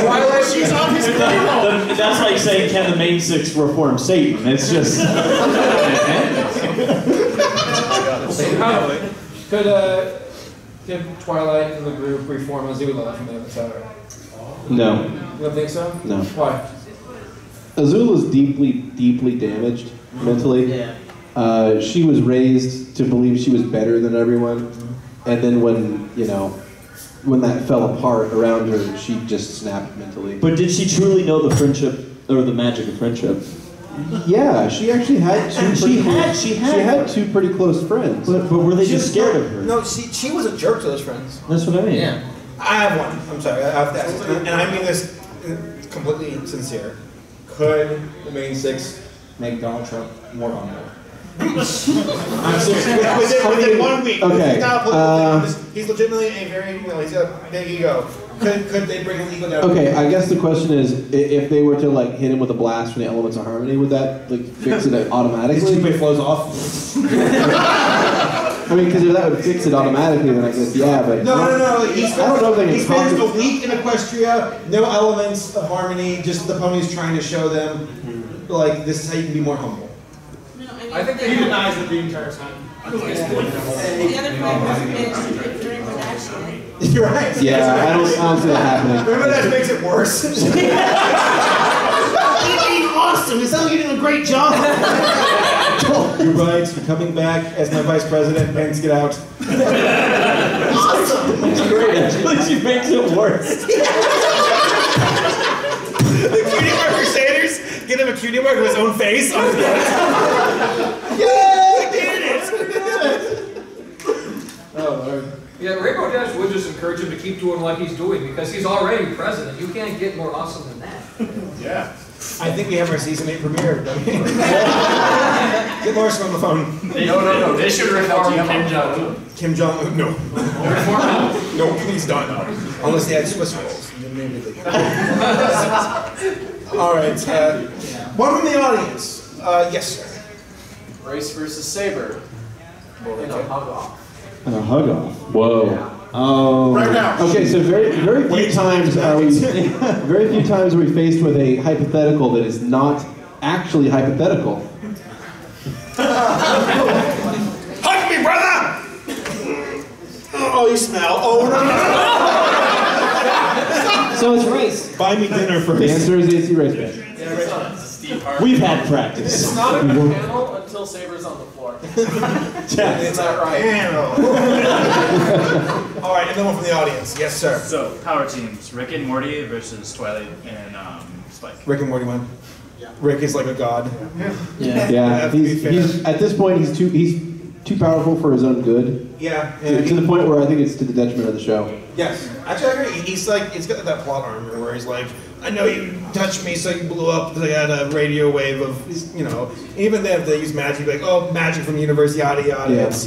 Twilight, she's on his level. That's like saying, can the main six reform Satan? It's just. Could Twilight and the group reform Azula from Avatar? No. You don't think so? No. Why? Azula is deeply damaged mentally. Yeah. She was raised to believe she was better than everyone, and then when that fell apart around her, she just snapped mentally. But did she truly know the friendship or the magic of friendship? Yeah, she actually had two. She had two pretty close friends. But were they just scared of her? No, she was a jerk to those friends. That's what I mean. Yeah. I have one. I'm sorry. I have to ask this, and I mean this completely sincere. Could the main six make Donald Trump more vulnerable? I'm serious. Within 1 week. Okay. He's not a political thing. He's legitimately a very, he's got a big ego. Could they bring his ego down? Okay, I guess the question is, if they were to like hit him with a blast from the elements of harmony, would that like fix it automatically? His flows off. I mean, because if that would fix it automatically, then I guess yeah. But No. I don't know if they can He spends a week in Equestria, no elements of harmony, just the ponies trying to show them, like, this is how you can be more humble. I think they denies it the entire time. The other player has managed to get during production. You're right. Yeah, I don't see that happening. Remember that makes it worse? You're being awesome. It sounds like you're doing a great job. You're right. You're coming back as my vice president. Pence, get out. Awesome. It's great. Actually, she makes it worse. The cutie mark crusaders get him a cutie mark of his own face on his butt. Yay! We did it! I guess would just encourage him to keep doing what he's doing because he's already president. You can't get more awesome than that. Yeah. I think we have our season 8 premiere. Get Morrison on the phone. No. They should reform Kim Jong-un. Kim Jong-un, no. No, please don't. Unless they had Swiss rolls. Then maybe they could. All right. One from the audience. Yes, sir. Race versus Saber. In a hug off. And a hug off. Whoa. Yeah. Oh. Right now. Okay, so very few times are we faced with a hypothetical that is not actually hypothetical. Hug me, brother! Oh, you smell. Oh, no. So it's race. Buy me dinner first. The answer is ACRacebest. We've had practice. It's not a good panel until Saber's on the floor. It's not right. All right, another one from the audience. Yes, sir. So, power teams: Rick and Morty versus Twilight and Spike. Rick and Morty won. Yeah. Rick is like a god. Yeah. He's at this point he's too powerful for his own good. Yeah. To the point where I think it's to the detriment of the show. Yes. Actually, I agree. He's got that plot armor where he's like, I know you touched me, so you blew up. They had a radio wave of, even if they use magic, like, oh, magic from the universe, yada yada. Yeah. It's,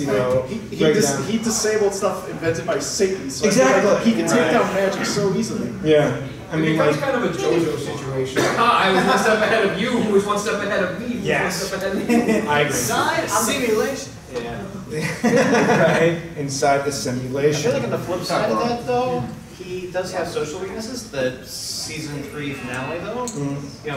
He disabled stuff invented by Satan, so exactly. He can take down magic so easily. Yeah. I mean, it's kind of a JoJo situation. I was one step ahead of you, who was one step ahead of me, who was one step ahead of me. I agree. Simulation. Yeah. Right? Inside the simulation. I feel like on the flip side of that, though, he does have social weaknesses. The season 3 finale, though,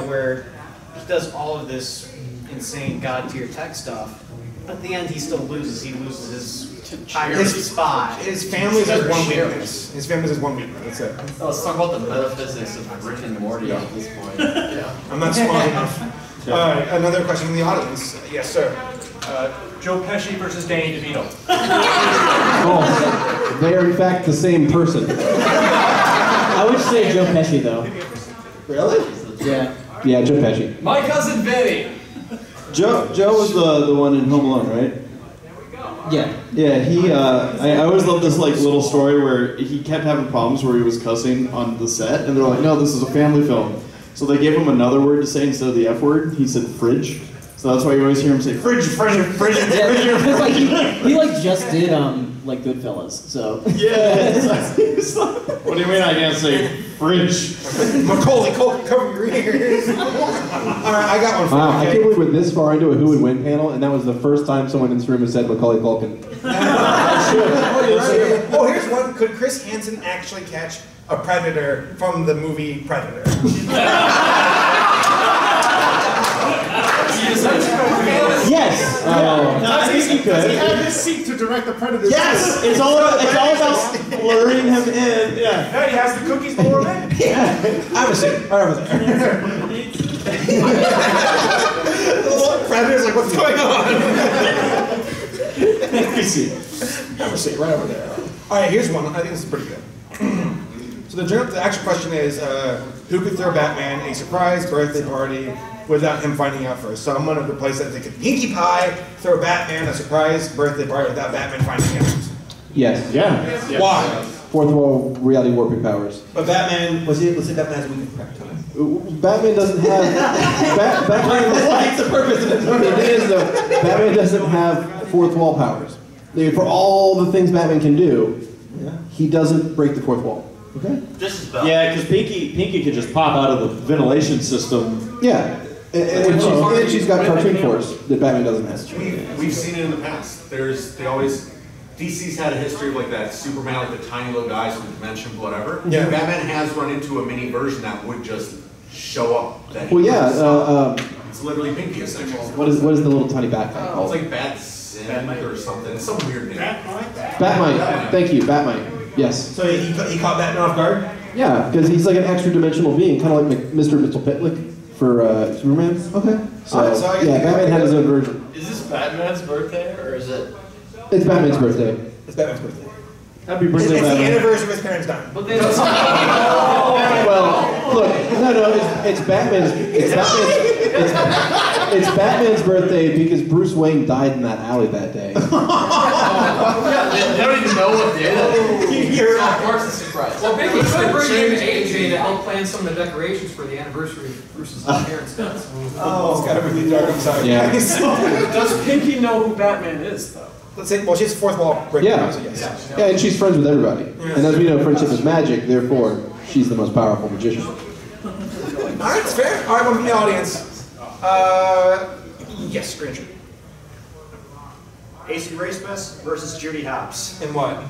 where he does all of this insane god tier tech stuff, but at the end he still loses. He loses his higher spot. His family has one weakness. His family has one weakness. That's it. Let's talk about the metaphysics of Rick and Morty at this point. Yeah. I'm not smart enough. All right, another question from the audience. Yes, sir. Joe Pesci versus Danny DeVito. Oh, they are in fact the same person. I would say Joe Pesci though. Really? Yeah. Yeah, Joe Pesci. My cousin Benny. Joe was the one in Home Alone, right? Yeah. Yeah, he, I always loved this little story where he kept having problems where he was cussing on the set, and they're like, no, this is a family film. So they gave him another word to say instead of the F word. He said fridge. So that's why you always hear him say fridge. He just did Goodfellas, so. Yeah. What do you mean I can't say fridge? Macaulay Culkin, cover your ears. All right, I got one for you. Wow, I can't believe we're this far into a Who Would Win panel, and that was the first time someone in this room has said Macaulay Culkin. Oh, here's one. Could Chris Hansen actually catch a predator from the movie Predator? Yes. I think he could. He had his seat to direct the Predator. Yes, it's all about luring him in. Yeah. Hey, he has the cookies for him. I have a seat. Right over there. The Predator's like, what's going on? Have a seat. Have a seat right over there. All right, here's one. I think this is pretty good. So the actual question is, who could throw Batman a surprise birthday party without him finding out first? So I'm going to replace that. They could Pinkie Pie throw Batman a surprise birthday party without Batman finding out. Yes. Yeah. Why? Fourth wall reality warping powers. But Batman, let's say Batman has a week of prep time. Batman doesn't have. Batman. What's the purpose of it? The thing is, though, Batman doesn't have fourth wall powers. For all the things Batman can do, he doesn't break the fourth wall. Okay. Yeah, because Pinky could just pop out of the ventilation system. Yeah. And she's got cartoon force that Batman doesn't have. We've seen it in the past. DC's had a history of like that Superman, like the tiny little guys from Dimension, whatever. Yeah. Batman has run into a mini version that would just show up. Well, yeah. It's literally Pinky, essentially. What is the little tiny bat guy called? It's like Bat-Sim or something. It's some weird name. Batmite. Thank you, Batmite. Yes. So he caught Batman off guard? Yeah, because he's like an extra dimensional being, kind of like Mr. Mxyzptlk for Superman. Okay. So yeah, Batman had his own version. Is this Batman's birthday, or is it? It's Batman's birthday. It's Batman's birthday. Happy birthday, It's Batman. the anniversary of his parents' dying. But then Well, look, no, it's Batman's. It's Batman's birthday because Bruce Wayne died in that alley that day. They don't even know what day that is. You're Of course it's a surprise. Well, Vicky could bring in AJ to help plan some of the decorations for the anniversary versus the parents' dance. Oh, it's got to be dark. I'm sorry. Yeah. guys. Does Pinky know who Batman is, though? Let's say, well, she's fourth wall breaker. Yeah. So yes. Yeah, and she's friends with everybody. And as we know, friendship is magic, therefore, she's the most powerful magician. All right, it's fair. All right, one from the audience. Yes, Granger. ACRacebest versus Judy Hopps. And what?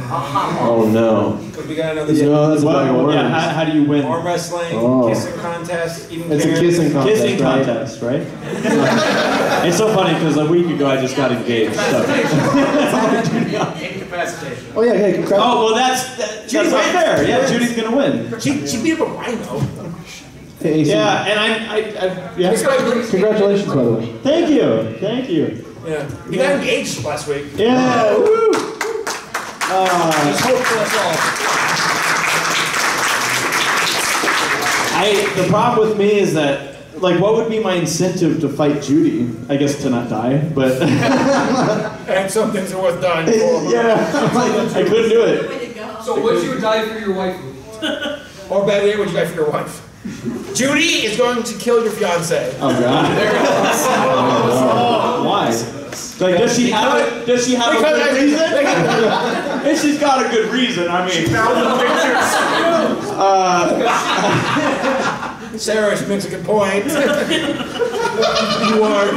Oh no. We got another. No, that's a bag of worms. Yeah, how do you win? Arm wrestling, Oh. kissing contest, even It's a parents. kissing contest, Kissing right? contest, right? It's so funny because a week ago I just got engaged. So. Incapacitation. Oh yeah, yeah, congrats. Oh well, that's not fair. Yeah, Judy's gonna win. She beat up a rhino. Hey, AC. Yeah, and I yeah. Congratulations, by the way. Thank you, thank you. Yeah, he got engaged last week. Yeah, woo! There's hope for us all. The problem with me is that, like, what would be my incentive to fight Judy? I guess to not die, but And some things are worth dying for. yeah, I couldn't do it. Way to go. So would you die for your wife? Or better yet, would you die for your wife? Judy is going to kill your fiance. Oh God! Why? Like, does she have a good reason? If she's got a good reason, I mean. Sarah, she makes a good point. You are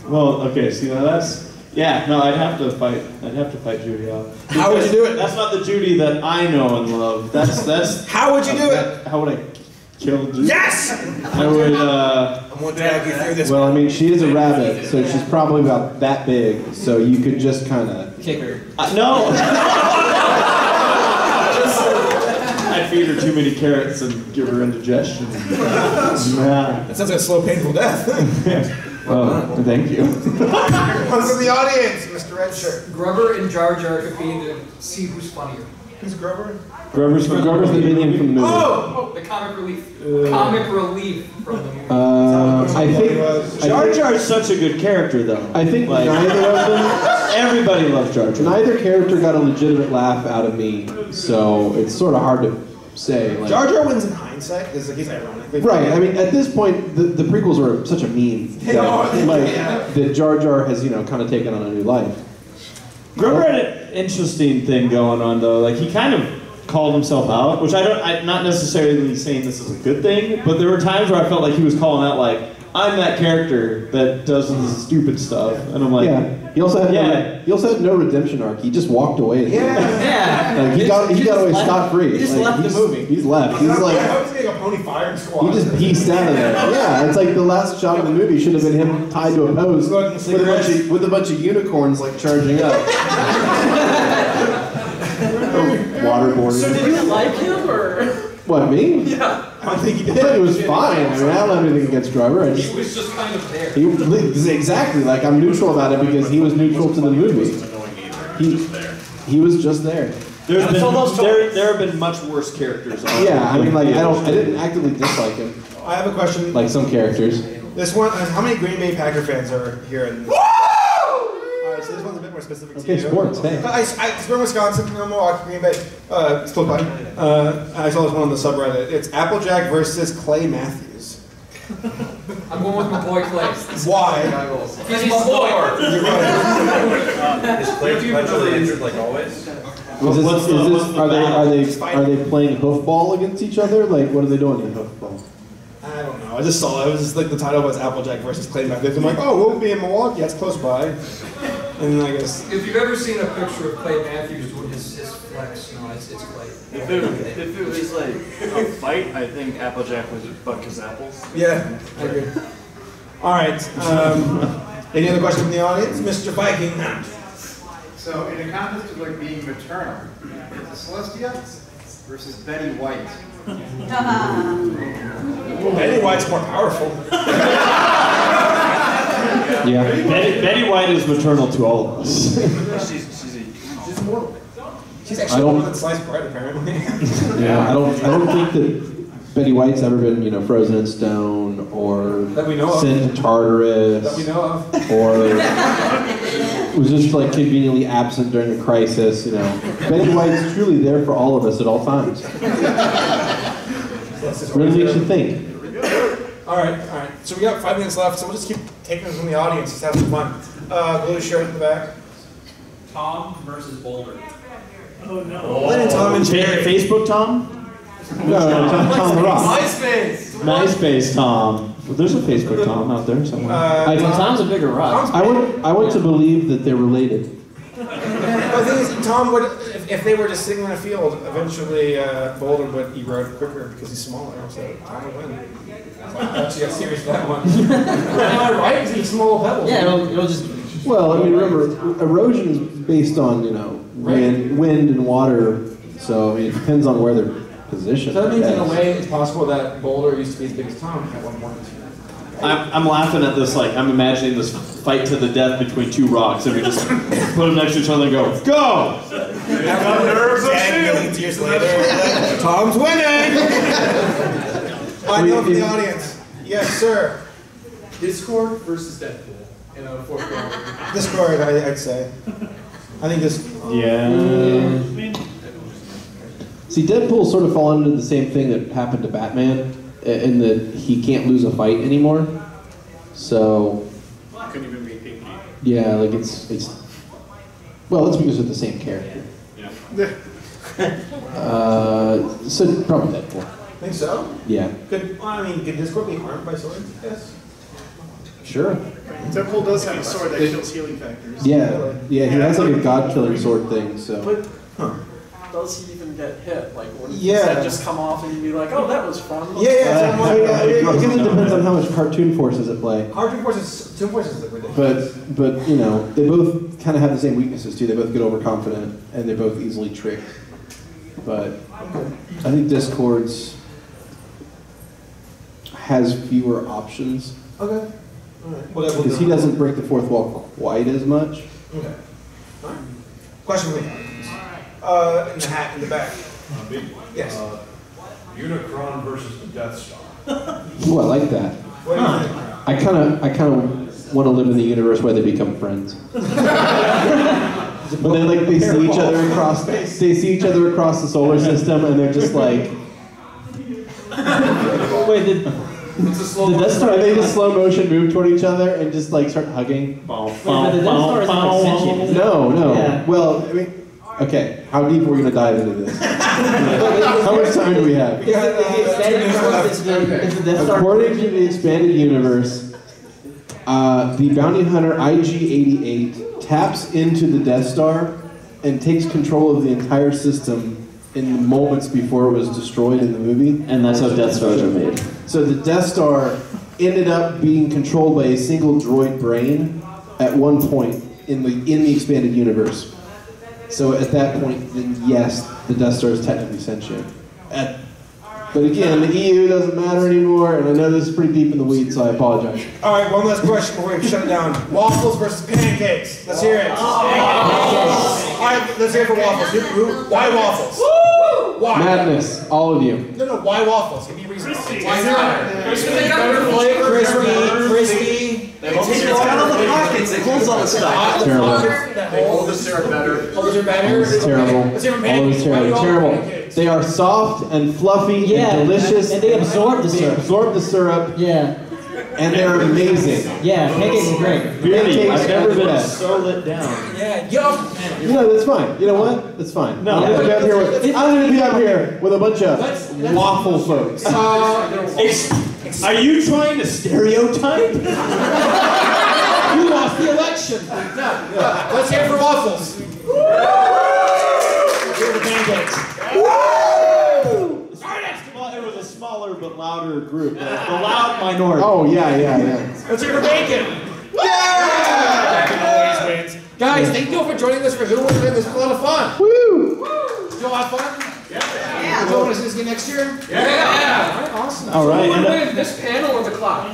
Well, okay. See, now that's no. I'd have to fight Judy off. How would you do it? That's not the Judy that I know and love. That's. How would you do it? How would I kill Judy? Yes! I would. I'm going to drag you through this. Well, I mean, she is a rabbit, so she's probably about that big. So you could just kind of Kick her. No. I'd feed her too many carrots and give her indigestion. Yeah. That sounds like a slow, painful death. Oh, thank you. One from the audience, Mr. Red Shirt. Grubber and Jar Jar competing to see who's funnier. Who's Grubber? Gruber's the minion from the movie. Oh, the comic relief. Comic relief from the movie. I think Jar Jar is such a good character, though. I think Like, neither of them. Everybody loves Jar Jar. Neither character got a legitimate laugh out of me, so it's sort of hard to say. Like, Jar Jar wins in hindsight, because he's ironic. right. I mean, at this point, the prequels are such a meme that Jar Jar has kind of taken on a new life. Gruber had an interesting thing going on, though. Like, he kind of called himself out, which I'm not necessarily saying this is a good thing, but there were times where I felt like he was calling out, like, I'm that character that does this stupid stuff, and I'm like, yeah. He also had no redemption arc. He just walked away. Yeah. Like, he got away scot free. He just left the movie. He's left. He's like, I was getting a pony firing squad. he just pieced out of there. Yeah, it's like the last shot of the movie should have been him tied to a post with a bunch of unicorns like charging up. Waterboarding. So did you like him, or? What, me? Yeah. I don't think he did. It was fine. I mean, I don't have anything against Gruber. He was just kind of there. Exactly. Like, I'm neutral about it because he was neutral to the movie. He was just there. there have been much worse characters. Yeah, I mean, like, I didn't actively dislike him. I have a question. Like some characters. This one, how many Green Bay Packer fans are here? Alright, so this one's a bit more specific to you. Okay, sports, hey. We're in Wisconsin, Milwaukee, Green Bay. It's close by. I saw this one on the subreddit. It's Applejack versus Clay Matthews. I'm going with my boy Clay. Why? He's my boy. You're right. Is Clay perpetually injured like always? Are they playing hoofball against each other? Like, what are they doing in hoofball? I don't know. I just saw it. It was just like the title was Applejack versus Clay Matthews. I'm like, oh, we'll be in Milwaukee. That's close by. And then I guess. If you've ever seen a picture of Clay Matthews doing his flex, no, it's Clay. If it was like a fight, I think Applejack would buck his apples. Yeah, I agree. All right. Any other questions from the audience? Mr. Viking. So, in a contest of like being maternal, it's Celestia versus Betty White. Betty White's more powerful. Yeah. Betty White is maternal to all of us. She's immortal. She's actually more than sliced bread, apparently. Yeah, I don't think that Betty White's ever been, frozen in stone, or That we know of. sent to Tartarus, That we know of. or was just like conveniently absent during a crisis. Betty White's truly there for all of us at all times. Really makes you think. All right. So we got 5 minutes left, so we'll just keep taking them from the audience. Just have some fun. Blue shirt in the back. Tom versus Boulder. Oh no. When Tom and Jerry. Facebook Tom? No, Tom the Rock. MySpace Tom. Well, there's a Facebook Tom out there somewhere. Tom's a bigger rock. I want to believe that they're related. The thing is, Tom would, if they were just sitting in a field, eventually Boulder would erode quicker because he's smaller. So Tom would win. Actually, got serious with that one. Am I right? Because he's small pebbles. Yeah, it'll just. Well, I mean, remember, erosion is based on wind and water. So it depends on where they're positioned. So that means, in a way, it's possible that Boulder used to be as big as Tom at one point. I'm laughing at this, like, I'm imagining this fight to the death between two rocks, and we just put them next to each other and go, go! 10 million years later, Tom's winning! I know from the audience. Yes, sir. Discord versus Deadpool in a fourth round. Discord, I'd say. I think this. Yeah. See, Deadpool sort of fall into the same thing that happened to Batman, in that he can't lose a fight anymore. So. Couldn't even be PG. Yeah, like it's. Well, it's because it's the same character. Yeah. So probably Deadpool. Think so? Yeah. Could Discord be harmed by swords? Yes. Sure. Deadpool does have a sword that kills healing factors. Yeah, he has like a god-killing sword thing. So. But does he even get hit? Like, would Yeah. that just come off and you'd be like, oh, that was fun? I guess it depends on how much cartoon force is at play. Cartoon force is ridiculous. But they both kind of have the same weaknesses too. They both get overconfident and they're both easily tricked. But I think Discord's has fewer options. Okay. Alright. Because he doesn't break the fourth wall quite as much. Okay. All right. Question for me. In the hat in the back. Yes. Unicron versus the Death Star. Ooh, I like that. What do you think? I kind of want to live in the universe where they become friends. But then, like, they see each other across the solar system, and they're just like, wait, did Death Star? They just slow motion move toward each other and just like start hugging. But the Death Star isn't like sentient, is it? No. Yeah. Well, I mean, okay. How deep are we gonna dive into this? How much time do we have? According to the expanded universe, the bounty hunter IG-88 taps into the Death Star and takes control of the entire system in the moments before it was destroyed in the movie. And that's how Death Stars are made. So the Death Star ended up being controlled by a single droid brain at one point in the expanded universe. So at that point, then yes, the Death Star is technically sentient. But again, the EU doesn't matter anymore, and I know this is pretty deep in the weeds, so I apologize. All right, one last question before we shut it down. Waffles versus pancakes. Let's hear it. All right, let's hear it for waffles. Why waffles? Why? Madness, all of you. No, why waffles? Give me a reason. Why crispy. It's got all the pockets. It holds all the stuff. Terrible. Hold the syrup better. Holders are better. It's terrible. Let's hear it for All pancakes. is terrible. They are soft and fluffy and delicious. And they absorb the syrup. They absorb the syrup. Yeah. And they're amazing. Yeah, pancakes are great. Beardy, I've never been best. so lit down. Yeah, yup. No, that's fine. You know what? That's fine. No, I'm gonna be up here with a bunch of waffle folks. Are you trying to stereotype? You lost the election. No. Let's hear it for waffles. Let's hear it for pancakes. Well, it was a smaller but louder group. The loud minority. Oh, yeah. Let's hear it for bacon. Yeah! Always wins. Guys, thank you for joining us for Who Would Win. This was a lot of fun. Woo! Did you all have fun? Yeah. Do you want to see this again next year? Yeah. All right, awesome. All right. Who would win, this panel or the clock?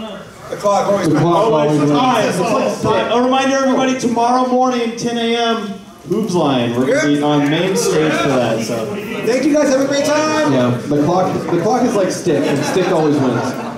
The clock always wins. A reminder, everybody, tomorrow morning, 10 a.m., Boobs Line. We're going to be on main stage for that. So thank you guys. Have a great time. Yeah, the clock is like stick, and stick always wins.